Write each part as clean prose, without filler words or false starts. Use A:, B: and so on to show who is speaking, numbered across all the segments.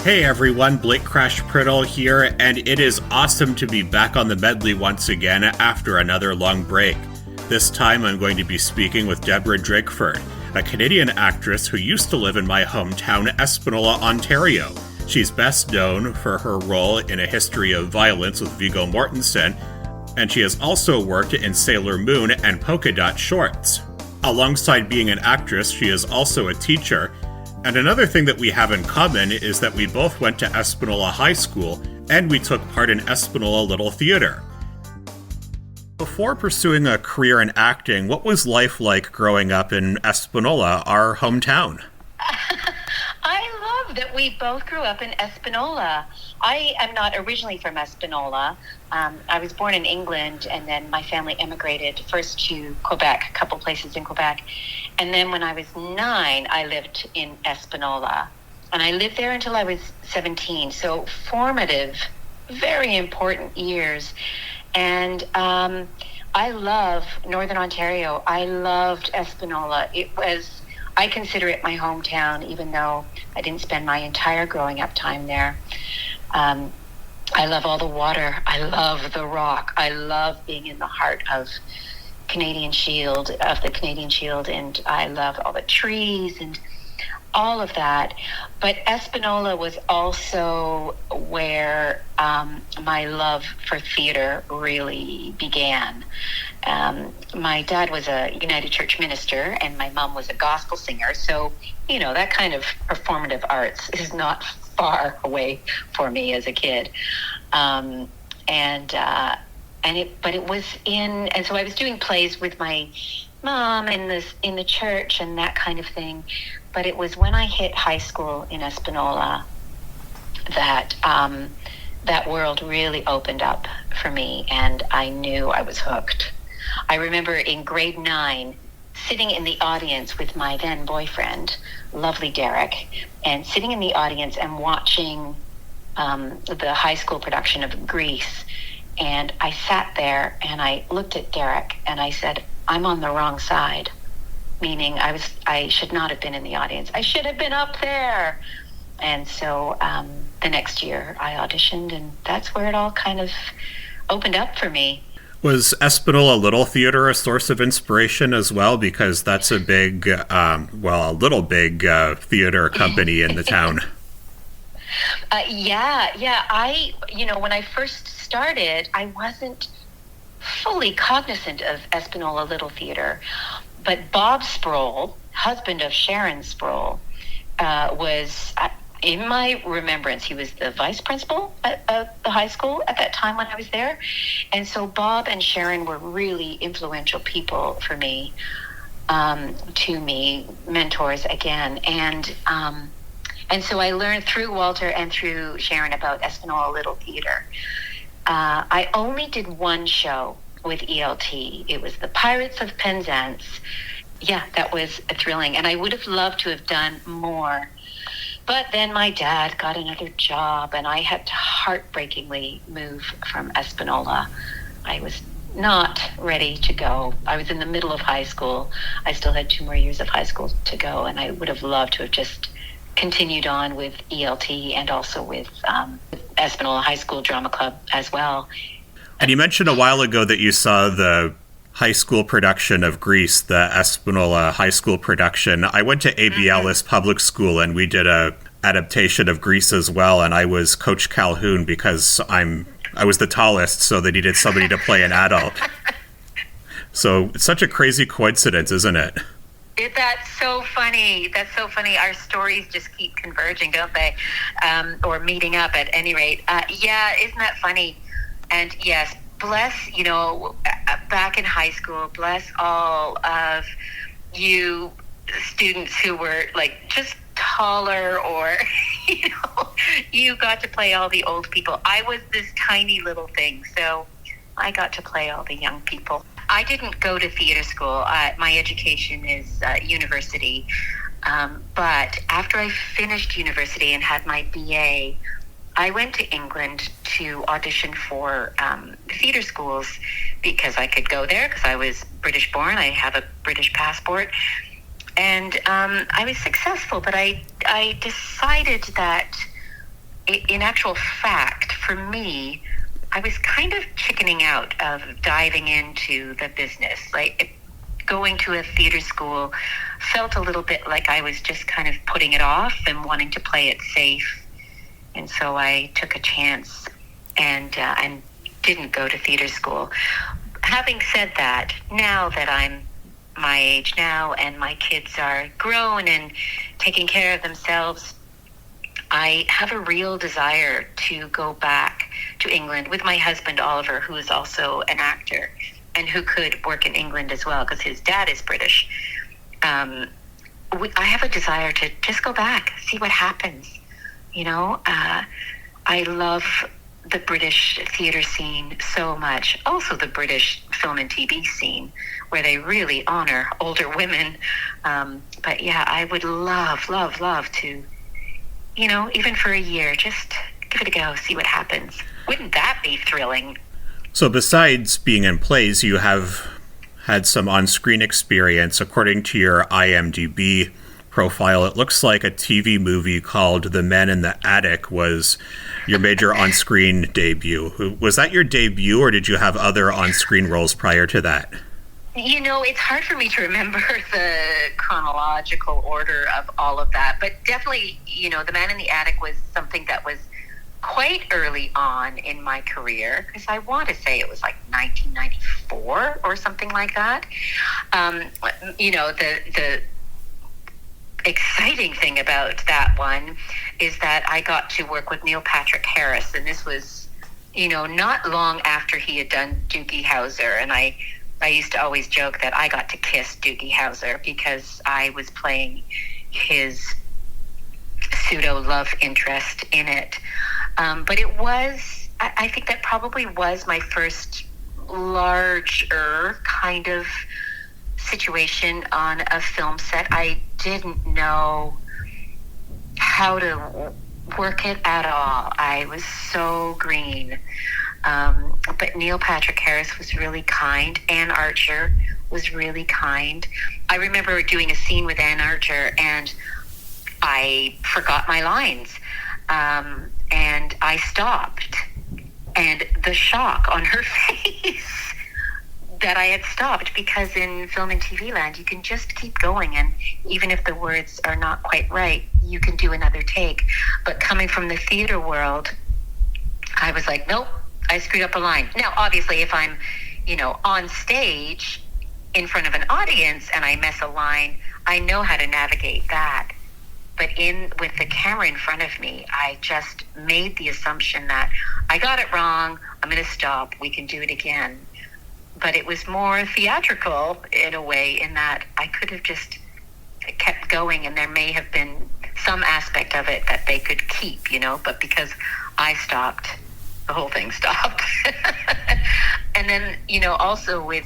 A: Hey everyone, Blake Crash Priddle here, and it is awesome to be back on the Medley once again after another long break. This time I'm going to be speaking with Deborah Drakeford, a Canadian actress who used to live in my hometown, Espanola, Ontario. She's best known for her role in A History of Violence with Viggo Mortensen, and she has also worked in Sailor Moon and Polka Dot shorts. Alongside being an actress, she is also a teacher. And another thing that we have in common is that we both went to Espanola High School, and we took part in Espanola Little Theater. Before pursuing a career in acting, what was life like growing up in Espanola, our hometown?
B: I love that we both grew up in Espanola. I am not originally from Espanola. I was born in England, and then my family emigrated first to Quebec, a couple places in Quebec. And then when I was 9, I lived in Espanola. And I lived there until I was 17. So formative, very important years. And I love Northern Ontario. I loved Espanola. I consider it my hometown, even though I didn't spend my entire growing up time there. I love all the water. I love the rock. I love being in the heart of the Canadian Shield, and I love all the trees and all of that. But Espanola was also where my love for theater really began. My dad was a United Church minister, and my mom was a gospel singer. So, that kind of performative arts is not far away for me as a kid. So I was doing plays with my mom in the church and that kind of thing. But it was when I hit high school in Espanola that that world really opened up for me, and I knew I was hooked. I remember in grade 9 sitting in the audience with my then boyfriend, lovely Derek, and sitting in the audience and watching the high school production of Grease. And I sat there and I looked at Derek and I said, I'm on the wrong side, meaning I should not have been in the audience. I should have been up there. And so the next year I auditioned, and that's where it all kind of opened up for me.
A: Was Espanola Little Theater a source of inspiration as well? Because that's a big, little big theater company in the town.
B: Yeah. When I first started, I wasn't fully cognizant of Espanola Little Theater, but Bob Sproul, husband of Sharon Sproul, was, in my remembrance, he was the vice principal at the high school at that time when I was there. And so Bob and Sharon were really influential people for me, to me, mentors again. And so I learned through Walter and through Sharon about Espanola Little Theater. I only did one show with ELT. It was the Pirates of Penzance. Yeah, that was thrilling. And I would have loved to have done more. But then my dad got another job, and I had to heartbreakingly move from Espanola. I was not ready to go. I was in the middle of high school. I still had 2 more years of high school to go, and I would have loved to have just continued on with ELT and also with Espanola High School Drama Club as well.
A: And you mentioned a while ago that you saw the high school production of Grease, the Espanola High School production. I went to A.B. Ellis Public School, and we did a adaptation of Grease as well, and I was Coach Calhoun because I was the tallest, so they needed somebody to play an adult. So it's such a crazy coincidence, isn't it?
B: That's so funny. Our stories just keep converging, don't they? Or meeting up at any rate. Yeah, isn't that funny? And yes, bless, back in high school, bless all of you students who were just taller, or, you got to play all the old people. I was this tiny little thing, so I got to play all the young people. I didn't go to theater school. My education is university. But after I finished university and had my BA, I went to England to audition for theatre schools because I could go there because I was British born. I have a British passport. And I was successful, but I decided that in actual fact, for me, I was kind of chickening out of diving into the business. Like going to a theatre school felt a little bit like I was just kind of putting it off and wanting to play it safe. And so I took a chance and didn't go to theatre school. Having said that, now that I'm my age now and my kids are grown and taking care of themselves, I have a real desire to go back to England with my husband, Oliver, who is also an actor and who could work in England as well because his dad is British. I have a desire to just go back, see what happens. I love the British theatre scene so much. Also the British film and TV scene, where they really honor older women. But yeah, I would love to, even for a year, just give it a go, see what happens. Wouldn't that be thrilling?
A: So besides being in plays, you have had some on-screen experience. According to your IMDb profile, it looks like a TV movie called The Men in the Attic was your major on-screen debut. Was that your debut, or did you have other on-screen roles prior to that?
B: It's hard for me to remember the chronological order of all of that, but definitely, The Man in the Attic was something that was quite early on in my career, because I want to say it was like 1994 or something like that. The exciting thing about that one is that I got to work with Neil Patrick Harris, and this was, not long after he had done Doogie Howser, and I used to always joke that I got to kiss Doogie Howser because I was playing his pseudo love interest in it. But it was, I think that probably was my first larger kind of situation on a film set. I didn't know how to work it at all. I was so green. But Neil Patrick Harris was really kind. Ann Archer was really kind. I remember doing a scene with Ann Archer and I forgot my lines. And I stopped. And the shock on her face that I had stopped, because in film and TV land, you can just keep going. And even if the words are not quite right, you can do another take. But coming from the theater world, I was like, nope, I screwed up a line. Now, obviously, if I'm, on stage in front of an audience and I mess a line, I know how to navigate that. But with the camera in front of me, I just made the assumption that I got it wrong, I'm going to stop, we can do it again. But it was more theatrical in a way, in that I could have just kept going, and there may have been some aspect of it that they could keep, but because I stopped, the whole thing stopped. And then, also with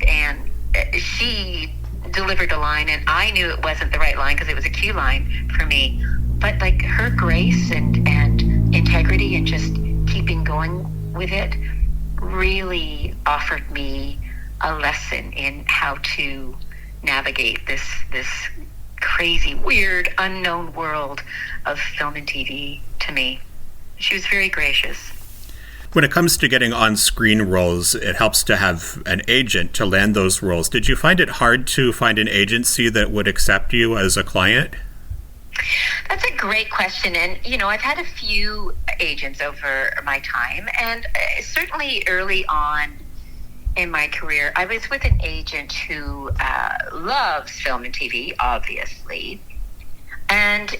B: Anne, she delivered a line and I knew it wasn't the right line because it was a cue line for me, but like her grace and integrity and just keeping going with it really offered me a lesson in how to navigate this crazy, weird, unknown world of film and TV to me. She was very gracious.
A: When it comes to getting on-screen roles, it helps to have an agent to land those roles. Did you find it hard to find an agency that would accept you as a client?
B: That's a great question. And, I've had a few agents over my time. And certainly early on in my career, I was with an agent who loves film and TV, obviously. And,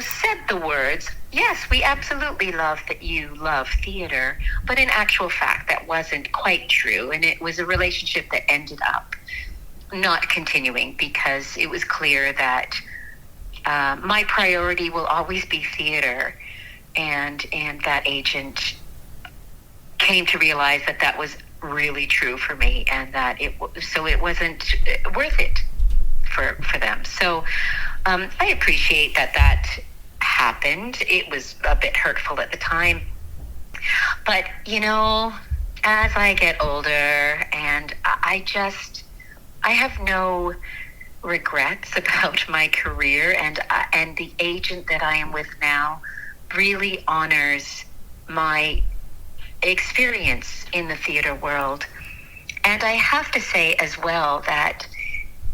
B: said the words, yes, we absolutely love that you love theater, but in actual fact, that wasn't quite true. And it was a relationship that ended up not continuing because it was clear that my priority will always be theater. And that agent came to realize that was really true for me, and that it wasn't worth it for them. So I appreciate that happened. It was a bit hurtful at the time. But, as I get older, and I have no regrets about my career, and the agent that I am with now really honors my experience in the theater world. And I have to say as well that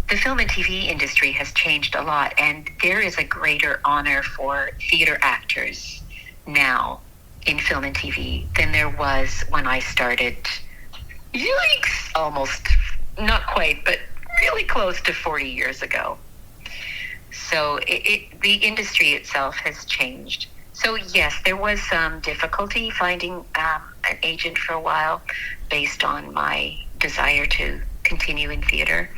B: the film and TV industry has changed a lot, and there is a greater honor for theater actors now in film and TV than there was when I started, yikes, almost, not quite, but really close to 40 years ago. So the industry itself has changed. So yes, there was some difficulty finding an agent for a while based on my desire to continue in theater.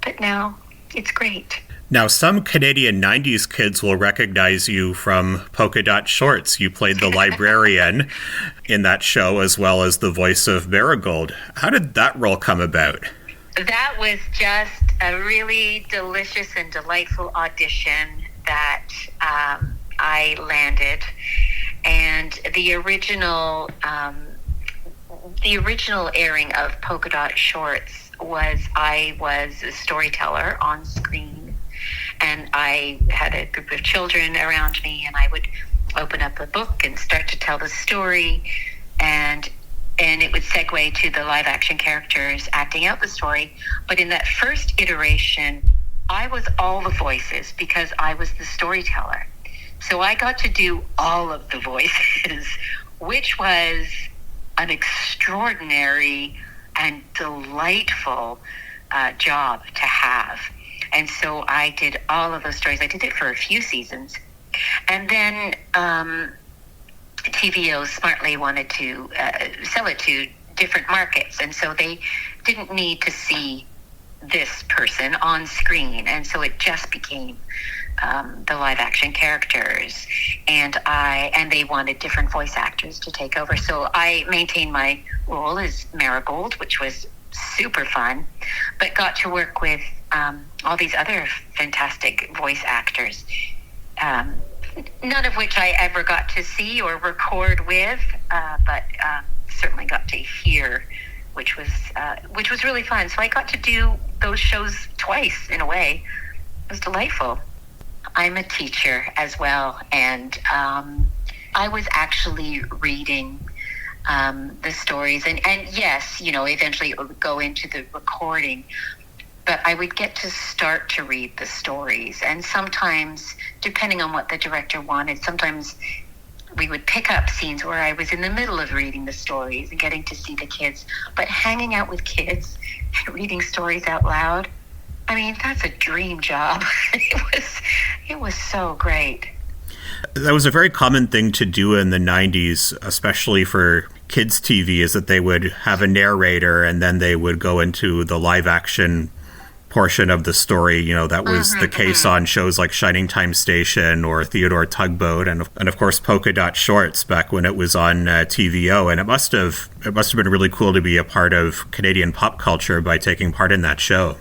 B: But now it's great.
A: Now, some Canadian 90s kids will recognize you from Polka Dot Shorts. You played the librarian in that show, as well as the voice of Marigold. How did that role come about?
B: That was just a really delicious and delightful audition that I landed. And the original airing of Polka Dot Shorts I was a storyteller on screen, and I had a group of children around me, and I would open up a book and start to tell the story, and it would segue to the live action characters acting out the story. But in that first iteration, I was all the voices because I was the storyteller. So I got to do all of the voices, which was an extraordinary and delightful job to have. And so I did all of those stories. I did it for a few seasons. And then TVO smartly wanted to sell it to different markets. And so they didn't need to see this person on screen. And so it just became the live action characters. And they wanted different voice actors to take over. So I maintained my role as Marigold, which was super fun, but got to work with all these other fantastic voice actors, none of which I ever got to see or record with, but certainly got to hear, which was really fun. So I got to do those shows twice in a way. It was delightful. I'm a teacher as well, and I was actually reading the stories, and yes, eventually it would go into the recording, but I would get to start to read the stories. And sometimes, depending on what the director wanted, sometimes we would pick up scenes where I was in the middle of reading the stories and getting to see the kids. But hanging out with kids and reading stories out loud, I mean, that's a dream job. It was so great.
A: That was a very common thing to do in the 90s, especially for kids' TV, is that they would have a narrator and then they would go into the live action portion of the story. That was the case on shows like Shining Time Station or Theodore Tugboat, and of course Polka Dot Shorts back when it was on TVO. And it must have been really cool to be a part of Canadian pop culture by taking part in that show.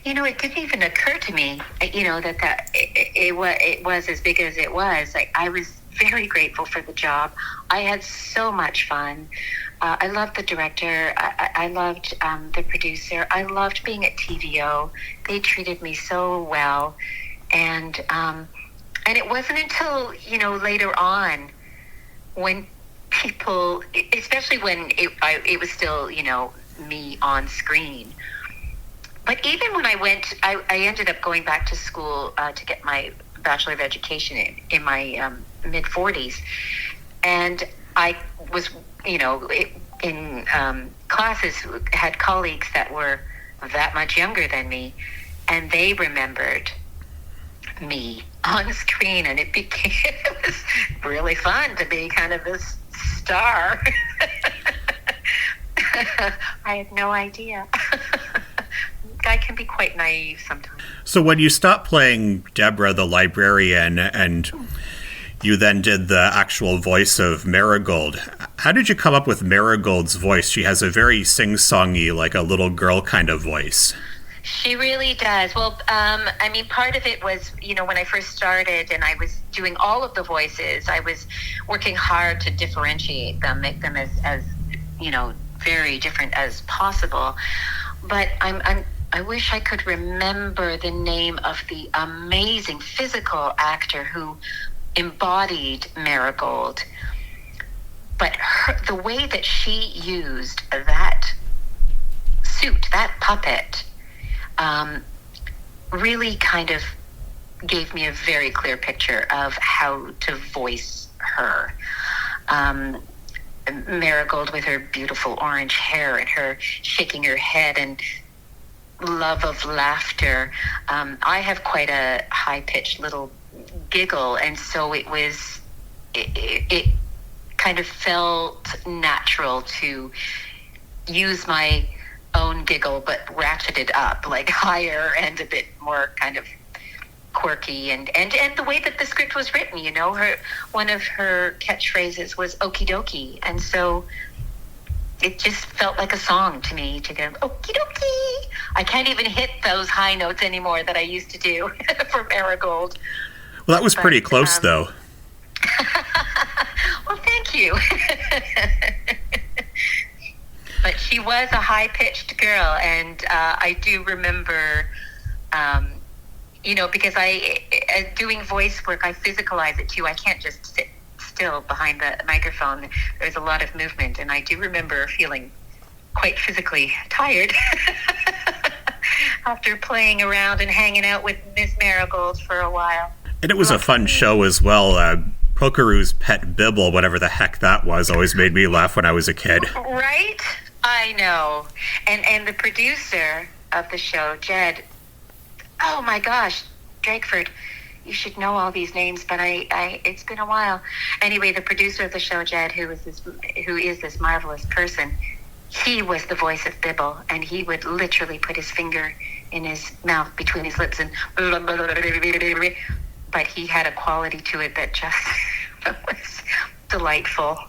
B: It didn't even occur to me, that it was as big as it was. I was very grateful for the job. I had so much fun. I loved the director. I loved the producer. I loved being at TVO. They treated me so well. And it wasn't until, later on when people, especially when it was still, me on screen. But even when I ended up going back to school to get my Bachelor of Education in my mid-40s. And I was, in classes, had colleagues that were that much younger than me, and they remembered me on screen, and it was really fun to be kind of this star. I had no idea. I can be quite naive sometimes.
A: So when you stopped playing Deborah the librarian and you then did the actual voice of Marigold, how did you come up with Marigold's voice? She has a very sing-songy, like a little girl kind of voice.
B: She really does. Well, I mean, part of it was, when I first started and I was doing all of the voices, I was working hard to differentiate them, make them as very different as possible. But I wish I could remember the name of the amazing physical actor who embodied Marigold. But the way that she used that suit, that puppet, really kind of gave me a very clear picture of how to voice her. Marigold with her beautiful orange hair and her shaking her head and love of laughter. I have quite a high-pitched little giggle, and so it kind of felt natural to use my own giggle, but ratcheted up, like higher and a bit more kind of quirky, and the way that the script was written, one of her catchphrases was okie dokie, and so it just felt like a song to me to go okie dokie. I can't even hit those high notes anymore that I used to do for Marigold.
A: Well, that was pretty close, though.
B: Well, thank you. But she was a high-pitched girl, and I do remember, because doing voice work, I physicalize it too. I can't just sit still behind the microphone. There's a lot of movement, and I do remember feeling quite physically tired after playing around and hanging out with Miss Marigold for a while.
A: And it was a fun show as well. Pokeroo's Pet Bibble, whatever the heck that was, always made me laugh when I was a kid.
B: Right? I know. And the producer of the show, Jed, oh my gosh, Drakeford, you should know all these names, but I it's been a while. Anyway, the producer of the show, Jed, who is this marvelous person, he was the voice of Bibble, and he would literally put his finger in his mouth between his lips and but he had a quality to it that just was delightful.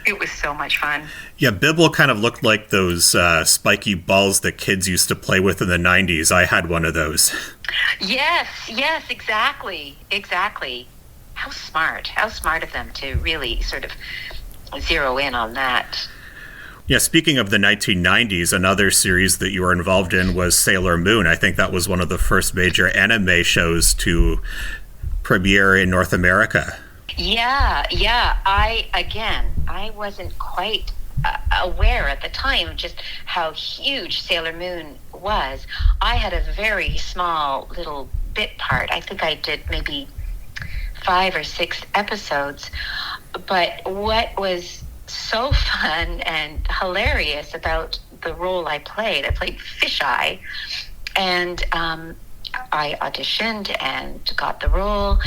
B: It was so much fun.
A: Yeah, Bibble kind of looked like those spiky balls that kids used to play with in the 90s. I had one of those.
B: Yes, exactly. How smart of them to really sort of zero in on that.
A: Yeah, speaking of the 1990s, another series that you were involved in was Sailor Moon. I think that was one of the first major anime shows to premiere in North America.
B: Yeah. I wasn't quite aware at the time just how huge Sailor Moon was. I had a very small little bit part. I think I did maybe 5 or 6 episodes. But what was so fun and hilarious about the role I played Fisheye, and I auditioned and got the role,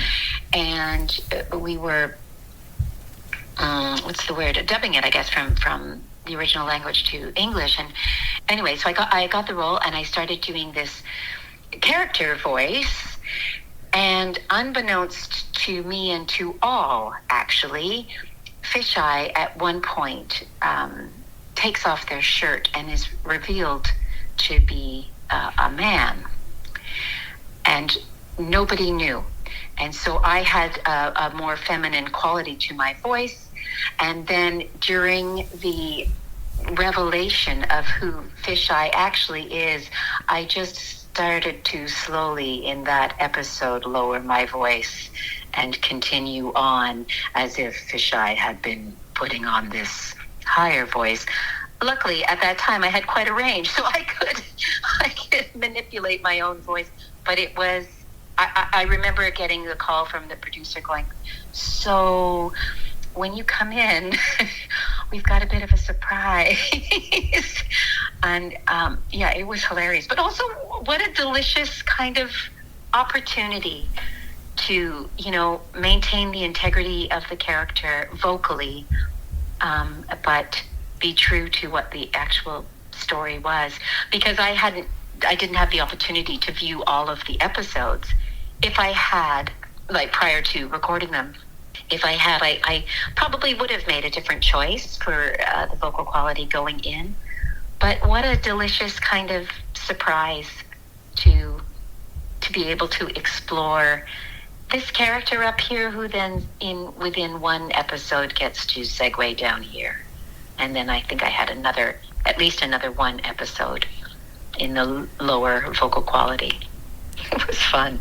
B: and we were dubbing it, I guess, from the original language to English. And anyway, so I got the role, and I started doing this character voice, and unbeknownst to me and to all, actually, Fisheye at one point takes off their shirt and is revealed to be a man. And nobody knew. And so I had a more feminine quality to my voice. And then during the revelation of who Fisheye actually is, I just started to slowly in that episode lower my voice and continue on as if Fisheye had been putting on this higher voice. Luckily, at that time, I had quite a range, so I could manipulate my own voice. But it was, I remember getting the call from the producer going, so when you come in, we've got a bit of a surprise. And it was hilarious. But also, what a delicious kind of opportunity to, maintain the integrity of the character vocally, but be true to what the actual story was. Because I didn't have the opportunity to view all of the episodes. If I had, like prior to recording them, if I had, I probably would have made a different choice for the vocal quality going in. But what a delicious kind of surprise to be able to explore this character up here who then within one episode gets to segue down here. And then I think I had at least another one episode in the lower vocal quality. It was fun.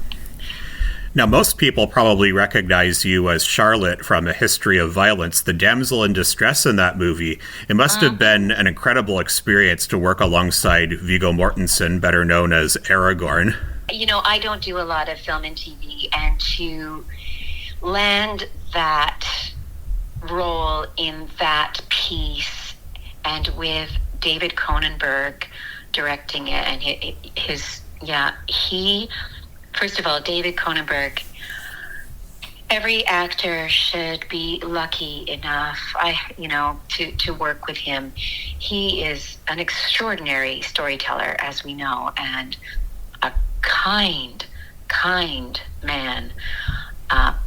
A: Now, most people probably recognize you as Charlotte from A History of Violence, the damsel in distress in that movie. It must have been an incredible experience to work alongside Viggo Mortensen, better known as Aragorn.
B: You know, I don't do a lot of film and TV, and to land that role in that piece, and with David Cronenberg directing it, and first of all, David Cronenberg, every actor should be lucky enough, to work with him. He is an extraordinary storyteller, as we know, and a kind man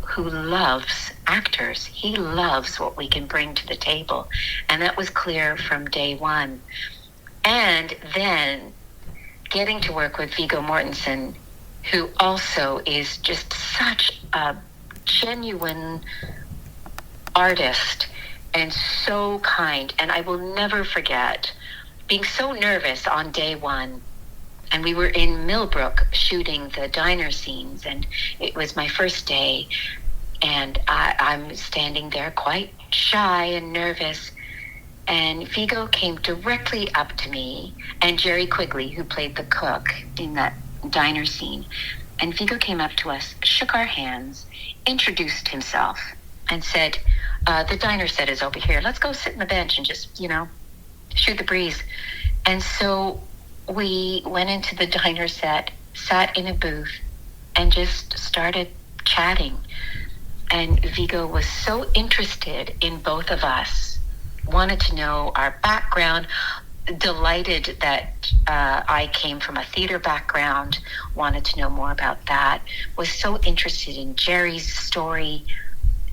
B: who loves actors. He loves what we can bring to the table, and that was clear from day one. And then getting to work with Viggo Mortensen, who also is just such a genuine artist and so kind. And I will never forget being so nervous on day one. And we were in Millbrook shooting the diner scenes, and it was my first day. And I'm standing there quite shy and nervous. And Viggo came directly up to me, and Jerry Quigley, who played the cook in that diner scene. And Viggo came up to us, shook our hands, introduced himself, and said, the diner set is over here. Let's go sit on the bench and just, shoot the breeze. And so we went into the diner set, sat in a booth, and just started chatting. And Viggo was so interested in both of us, wanted to know our background, delighted that I came from a theater background, wanted to know more about that, was so interested in Jerry's story,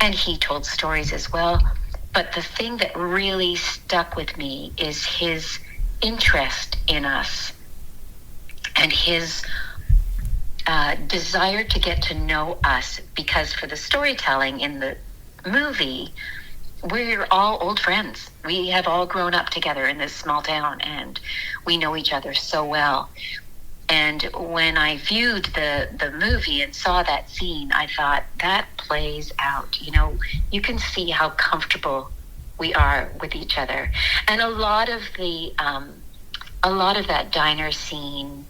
B: and he told stories as well. But the thing that really stuck with me is his interest in us and his desire to get to know us, because for the storytelling in the movie, we're all old friends. We have all grown up together in this small town, and we know each other so well. And when I viewed the movie and saw that scene, I thought, that plays out. You can see how comfortable we are with each other. And a lot of that diner scene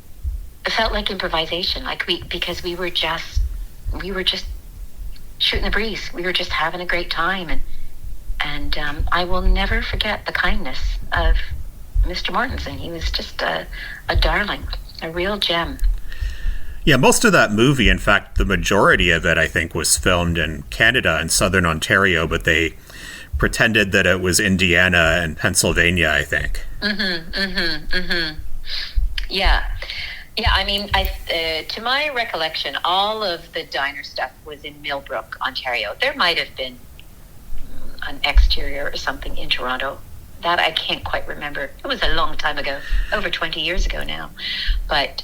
B: felt like improvisation, because we were just shooting the breeze. We were just having a great time, and I will never forget the kindness of Mr. Mortensen. He was just a darling, a real gem.
A: Yeah, most of that movie, in fact, the majority of it, I think, was filmed in Canada and Southern Ontario, but they pretended that it was Indiana and Pennsylvania, I think.
B: Yeah. Yeah, I mean, to my recollection, all of the diner stuff was in Millbrook, Ontario. There might have been an exterior or something in Toronto. That I can't quite remember. It was a long time ago, over 20 years ago now. But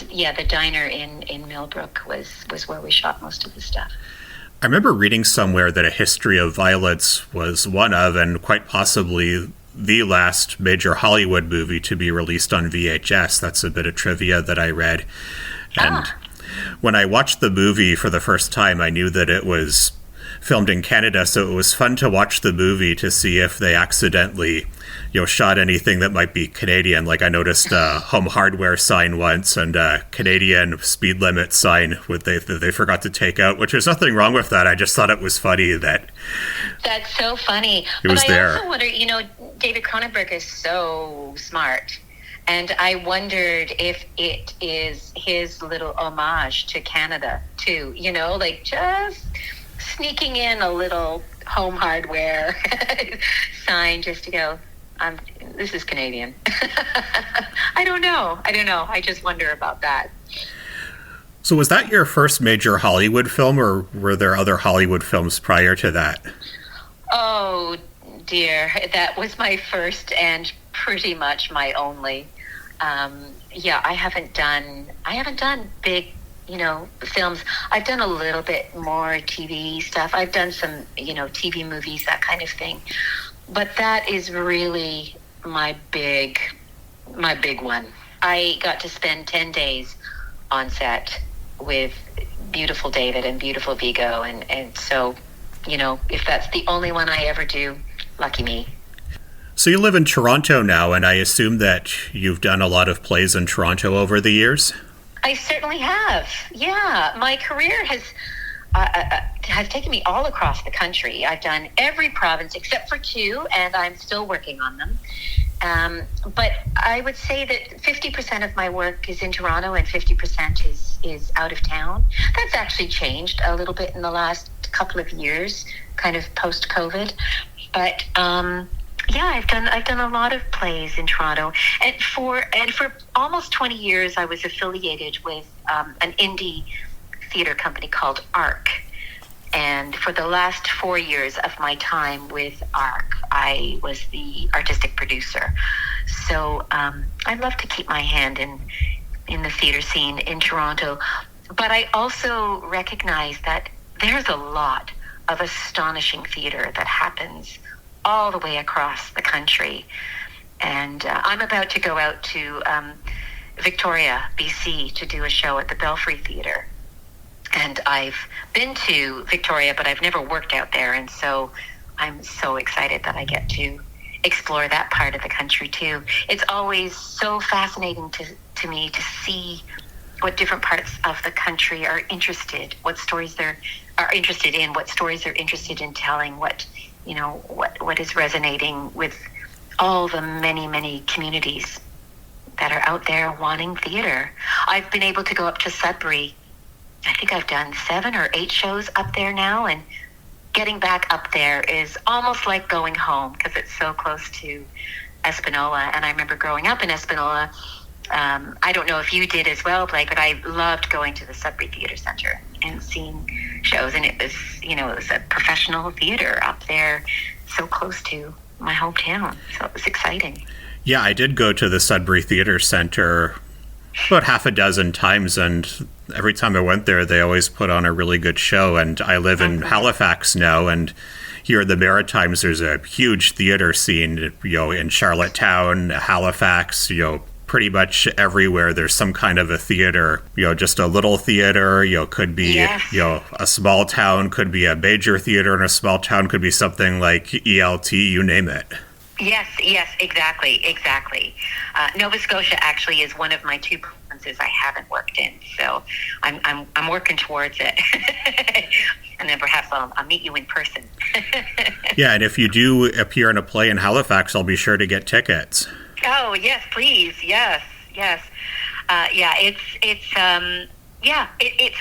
B: yeah, the diner in Millbrook was where we shot most of the stuff.
A: I remember reading somewhere that A History of Violence was one of, and quite possibly the last major Hollywood movie to be released on VHS. That's a bit of trivia that I read. And when I watched the movie for the first time, I knew that it was filmed in Canada, so it was fun to watch the movie to see if they accidentally, shot anything that might be Canadian. Like I noticed a Home Hardware sign once and a Canadian speed limit sign that they forgot to take out, which there's nothing wrong with that. I just thought it was funny that
B: that's so funny.
A: It was there.
B: I also wonder, David Cronenberg is so smart. And I wondered if it is his little homage to Canada too, just sneaking in a little Home Hardware sign just to go, this is Canadian. I don't know. I just wonder about that.
A: So was that your first major Hollywood film, or were there other Hollywood films prior to that?
B: Oh, dear. That was my first and pretty much my only. Yeah, I haven't done big, films. I've done a little bit more TV stuff. I've done some, TV movies, that kind of thing. But that is really my big one. I got to spend 10 days on set with beautiful David and beautiful Vigo. And so, if that's the only one I ever do, lucky me.
A: So you live in Toronto now, and I assume that you've done a lot of plays in Toronto over the years?
B: I certainly have. Yeah, my career has taken me all across the country. I've done every province except for two, and I'm still working on them. But I would say that 50% of my work is in Toronto and 50% is out of town. That's actually changed a little bit in the last couple of years, kind of post-COVID. But yeah, I've done a lot of plays in Toronto, and for almost 20 years, I was affiliated with an indie theater company called ARC. And for the last 4 years of my time with ARC, I was the artistic producer. So I love to keep my hand in the theater scene in Toronto. But I also recognize that there's a lot of astonishing theater that happens all the way across the country. And I'm about to go out to Victoria, BC, to do a show at the Belfry Theatre. And I've been to Victoria, but I've never worked out there. And so I'm so excited that I get to explore that part of the country too. It's always so fascinating to me to see what different parts of the country are interested, what stories they're interested in, what stories they're interested in telling, what is resonating with all the many, many communities that are out there wanting theater. I've been able to go up to Sudbury. I think I've done 7 or 8 shows up there now, and getting back up there is almost like going home because it's so close to Espanola. And I remember growing up in Espanola. I don't know if you did as well, Blake, but I loved going to the Sudbury Theatre Centre and seeing shows. And it was a professional theatre up there, so close to my hometown. So it was exciting.
A: Yeah, I did go to the Sudbury Theatre Centre about half a dozen times, and every time I went there, they always put on a really good show. And I live in Halifax now, and here in the Maritimes, there's a huge theater scene, in Charlottetown, Halifax, pretty much everywhere there's some kind of a theater, just a little theater, could be,
B: yes.
A: A small town, could be a major theater in a small town, could be something like ELT, you name it.
B: Yes, exactly. Nova Scotia actually is one of my 2 provinces I haven't worked in, so I'm working towards it. And then perhaps I'll meet you in person.
A: Yeah, and if you do appear in a play in Halifax, I'll be sure to get tickets.
B: Oh yes, please. Yes.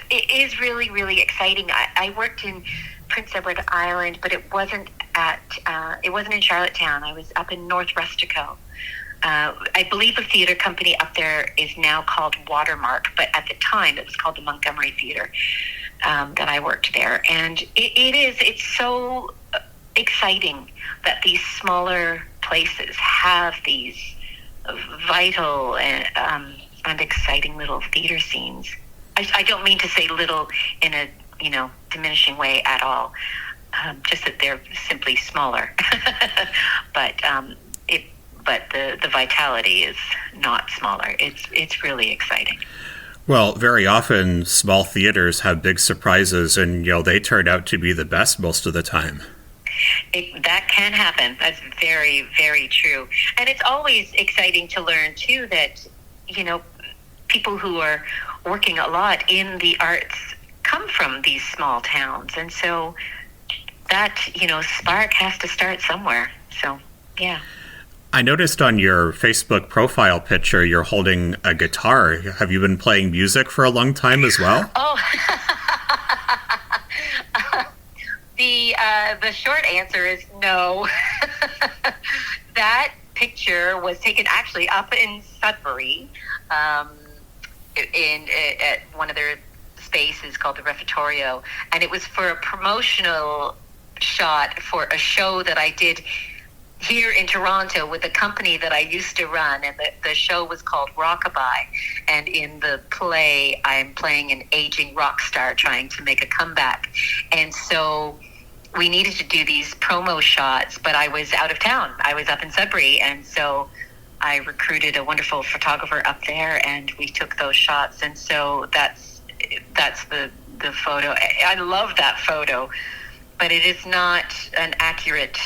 B: It is really, really exciting. I worked in Prince Edward Island, but it wasn't in Charlottetown. I was up in North Rustico. I believe the theater company up there is now called Watermark, but at the time it was called the Montgomery Theater that I worked there. And it's so exciting that these smaller places have these vital and exciting little theater scenes. I don't mean to say little in a diminishing way at all. Just that they're simply smaller. But the vitality is not smaller. It's really exciting.
A: Well, very often small theaters have big surprises, and they turn out to be the best most of the time.
B: That can happen. That's very, very true. And it's always exciting to learn too that people who are working a lot in the arts come from these small towns, and so that spark has to start somewhere. So yeah.
A: I noticed on your Facebook profile picture you're holding a guitar. Have you been playing music for a long time as well?
B: Oh, the short answer is no. That picture was taken actually up in Sudbury, at one of their spaces called the Refectorio, and it was for a promotional shot for a show that I did here in Toronto with a company that I used to run, and the show was called Rockabye. And in the play, I'm playing an aging rock star trying to make a comeback. And so we needed to do these promo shots, but I was out of town. I was up in Sudbury, and so I recruited a wonderful photographer up there, and we took those shots. And so that's the photo. I love that photo, but it is not an accurate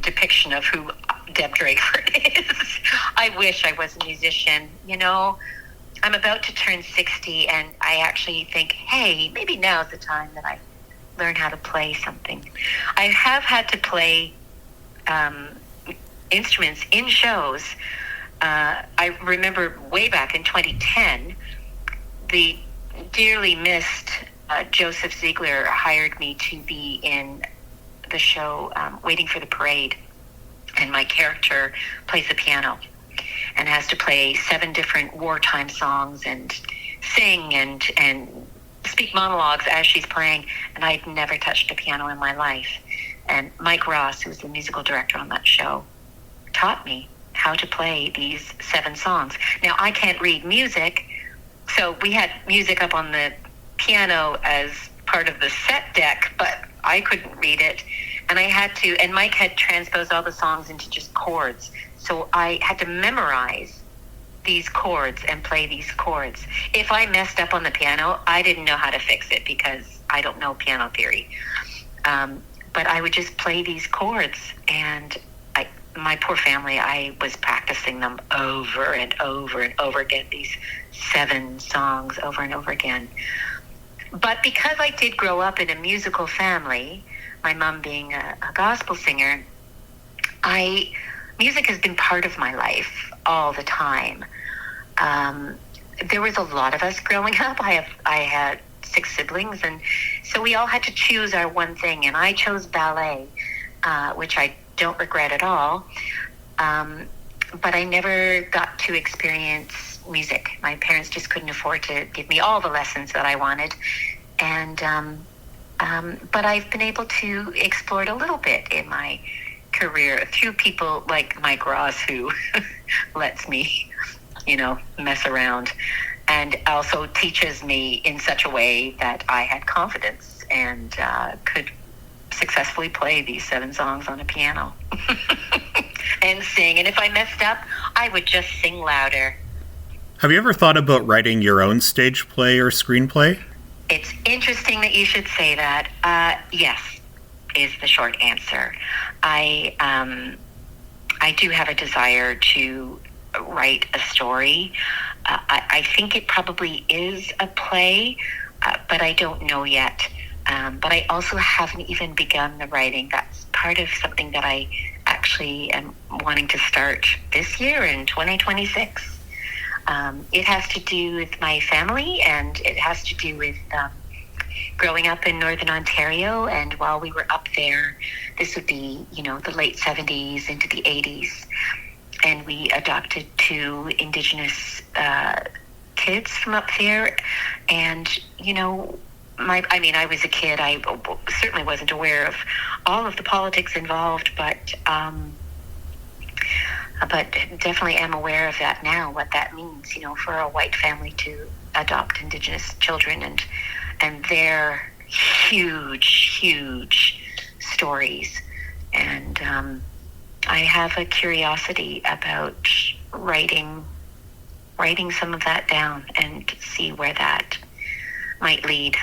B: depiction of who Deb Drakeford is. I wish I was a musician. You know, I'm about to turn 60, and I actually think, hey, maybe now's the time that I learn how to play something. I have had to play instruments in shows. I remember way back in 2010, the dearly missed Joseph Ziegler hired me to be in the show Waiting for the Parade, and my character plays the piano and has to play 7 different wartime songs and sing and speak monologues as she's playing, and I'd never touched a piano in my life. And Mike Ross, who's the musical director on that show, taught me how to play these 7 songs. Now, I can't read music, so we had music up on the piano as part of the set deck, but I couldn't read it. And I had to, and Mike had transposed all the songs into just chords. So I had to memorize these chords and play these chords. If I messed up on the piano, I didn't know how to fix it because I don't know piano theory. But I would just play these chords, and my poor family, I was practicing them over and over and over again, these 7 songs over and over again. But because I did grow up in a musical family, my mom being a gospel singer, music has been part of my life all the time. There was a lot of us growing up. I had 6 siblings, and so we all had to choose our one thing, and I chose ballet, which I don't regret at all. But I never got to experience music. My parents just couldn't afford to give me all the lessons that I wanted. And but I've been able to explore it a little bit in my career through people like Mike Ross, who lets me, mess around, and also teaches me in such a way that I had confidence and could successfully play these 7 songs on a piano and sing. And if I messed up, I would just sing louder.
A: Have you ever thought about writing your own stage play or screenplay?
B: It's interesting that you should say that. Yes, is the short answer. I do have a desire to write a story. I think it probably is a play, but I don't know yet. But I also haven't even begun the writing. That's part of something that I actually am wanting to start this year in 2026. It has to do with my family, and it has to do with growing up in Northern Ontario. And while we were up there, this would be, the late 70s into the 80s. And we adopted 2 Indigenous kids from up there. And, I was a kid. I certainly wasn't aware of all of the politics involved, but definitely am aware of that now, what that means, for a white family to adopt Indigenous children and their huge, huge stories. And I have a curiosity about writing some of that down and see where that might lead.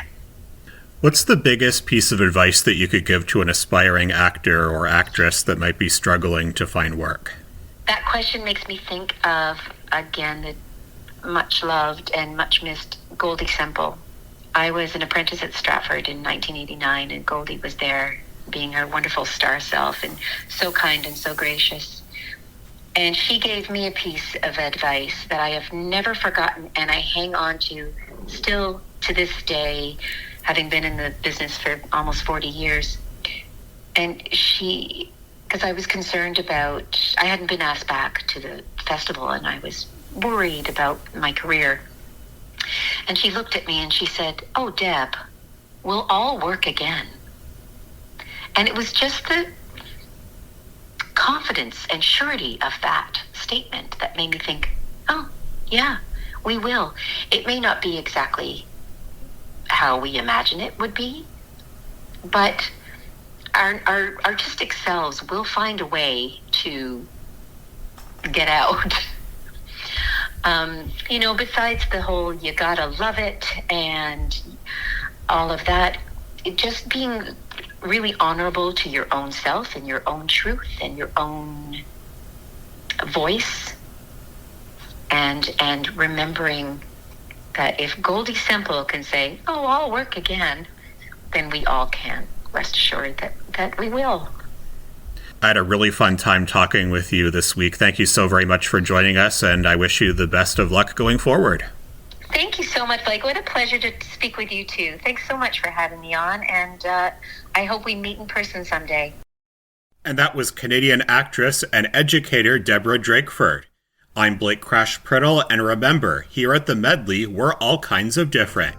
A: What's the biggest piece of advice that you could give to an aspiring actor or actress that might be struggling to find work?
B: That question makes me think of, again, the much-loved and much-missed Goldie Semple. I was an apprentice at Stratford in 1989, and Goldie was there being her wonderful star self and so kind and so gracious. And she gave me a piece of advice that I have never forgotten, and I hang on to still to this day, having been in the business for almost 40 years. And because I was concerned about, I hadn't been asked back to the festival, and I was worried about my career. And she looked at me and she said, "Oh, Deb, we'll all work again." And it was just the confidence and surety of that statement that made me think, oh, yeah, we will. It may not be exactly how we imagine it would be, but our artistic selves will find a way to get out. Besides the whole you gotta love it and all of that, just being really honorable to your own self and your own truth and your own voice, and remembering that if Goldie Semple can say, oh, I'll work again, then we all can. Rest assured that we will.
A: I had a really fun time talking with you this week. Thank you so very much for joining us, and I wish you the best of luck going forward.
B: Thank you so much, Blake. What a pleasure to speak with you, too. Thanks so much for having me on, and I hope we meet in person someday.
A: And that was Canadian actress and educator Deborah Drakeford. I'm Blake Crash Priddle, and remember, here at the Medley, we're all kinds of different.